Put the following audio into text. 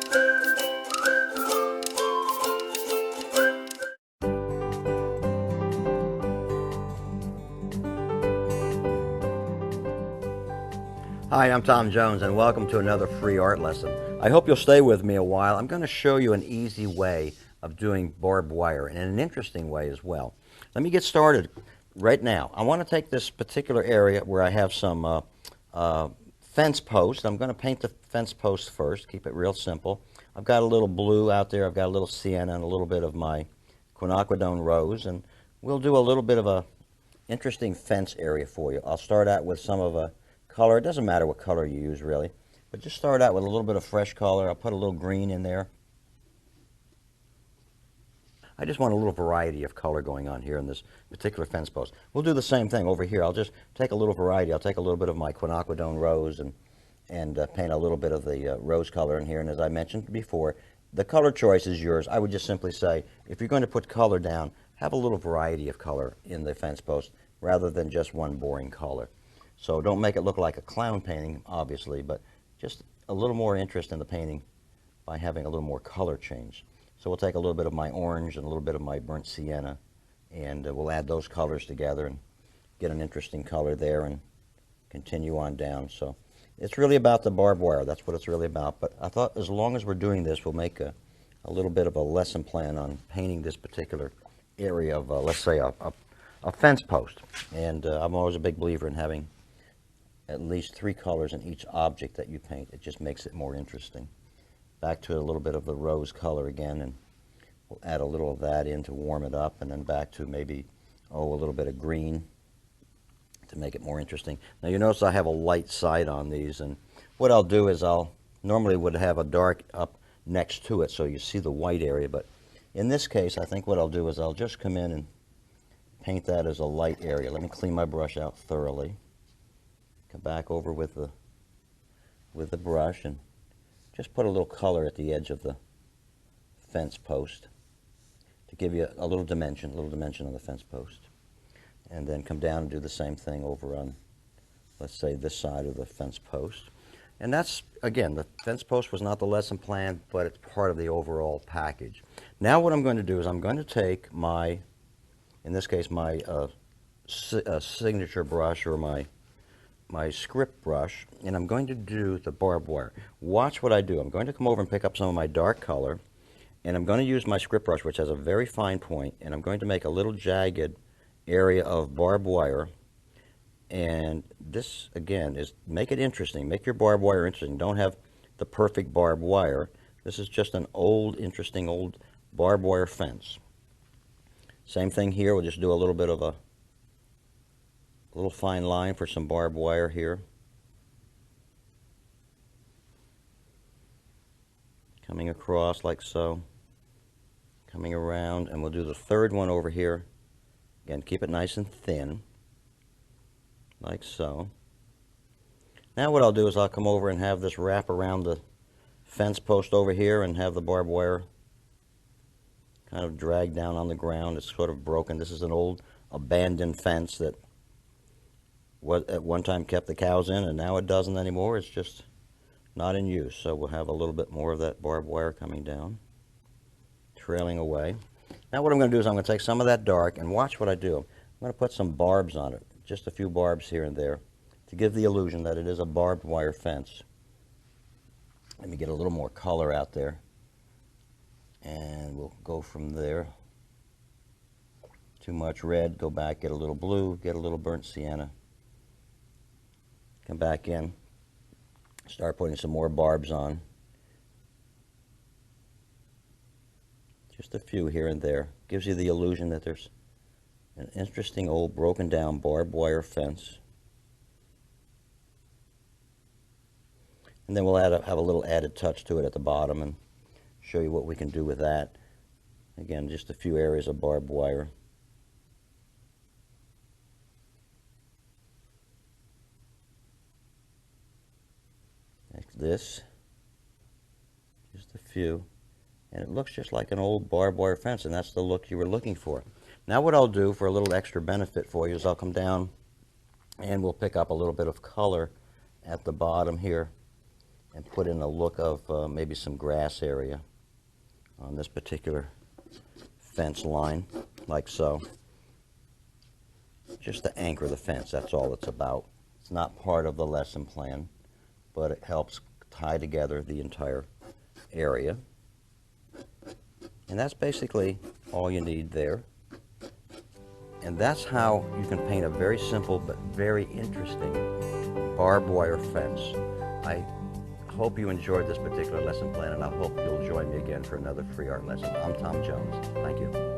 Hi, I'm Tom Jones, and welcome to another free art lesson. I hope you'll stay with me a while. I'm going to show you an easy way of doing barbed wire, and in an interesting way as well. Let me get started right now. I want to take this particular area where I have some fence posts. I'm going to paint the fence post first, keep it real simple. I've got a little blue out there, I've got a little sienna, and a little bit of my quinacridone rose, and we'll do a little bit of a interesting fence area for you. I'll start out with some of a color. It doesn't matter what color you use really, but just start out with a little bit of fresh color. I'll put a little green in there. I just want a little variety of color going on here in this particular fence post. We'll do the same thing over here. I'll just take a little variety. I'll take a little bit of my quinacridone rose and paint a little bit of the rose color in here. And as I mentioned before, the color choice is yours. I would just simply say, if you're going to put color down, have a little variety of color in the fence post rather than just one boring color. So don't make it look like a clown painting, obviously, but just a little more interest in the painting by having a little more color change. So we'll take a little bit of my orange and a little bit of my burnt sienna, and we'll add those colors together and get an interesting color there and continue on down. So it's really about the barbed wire. That's what it's really about. But I thought as long as we're doing this, we'll make a little bit of a lesson plan on painting this particular area of, let's say, a fence post. And I'm always a big believer in having at least 3 colors in each object that you paint. It just makes it more interesting. Back to a little bit of the rose color again, and we'll add a little of that in to warm it up, and then back to maybe, a little bit of green to make it more interesting. Now you notice I have a light side on these, and what I'll do is I'll normally would have a dark up next to it so you see the white area, but in this case I think what I'll do is I'll just come in and paint that as a light area. Let me clean my brush out thoroughly. Come back over with the brush and just put a little color at the edge of the fence post to give you a little dimension on the fence post. And then come down and do the same thing over on, let's say, this side of the fence post. And that's, again, the fence post was not the lesson plan, but it's part of the overall package. Now what I'm going to do is I'm going to take my, in this case, my signature brush or my script brush, and I'm going to do the barbed wire. Watch what I do. I'm going to come over and pick up some of my dark color, and I'm going to use my script brush, which has a very fine point, and I'm going to make a little jagged area of barbed wire. And this, again, is make it interesting. Make your barbed wire interesting. Don't have the perfect barbed wire. This is just an interesting old barbed wire fence. Same thing here. We'll just do a little bit of a little fine line for some barbed wire here. Coming across like so. Coming around, and we'll do the third one over here. Again, keep it nice and thin, like so. Now what I'll do is I'll come over and have this wrap around the fence post over here and have the barbed wire kind of drag down on the ground. It's sort of broken. This is an old abandoned fence that at one time kept the cows in, and now it doesn't anymore. It's just not in use. So we'll have a little bit more of that barbed wire coming down, trailing away. Now what I'm going to do is I'm going to take some of that dark, and watch what I do. I'm going to put some barbs on it, just a few barbs here and there, to give the illusion that it is a barbed wire fence. Let me get a little more color out there, and we'll go from there. Too much red, go back, get a little blue, get a little burnt sienna. Come back in, start putting some more barbs on. Just a few here and there. Gives you the illusion that there's an interesting old broken down barbed wire fence. And then we'll have a little added touch to it at the bottom and show you what we can do with that. Again, just a few areas of barbed wire. Like this. Just a few. And it looks just like an old barbed wire fence, and that's the look you were looking for. Now what I'll do for a little extra benefit for you is I'll come down and we'll pick up a little bit of color at the bottom here and put in a look of maybe some grass area on this particular fence line, like so. Just to anchor the fence, that's all it's about. It's not part of the lesson plan, but it helps tie together the entire area. And that's basically all you need there. And that's how you can paint a very simple but very interesting barbed wire fence. I hope you enjoyed this particular lesson plan, and I hope you'll join me again for another free art lesson. I'm Tom Jones. Thank you.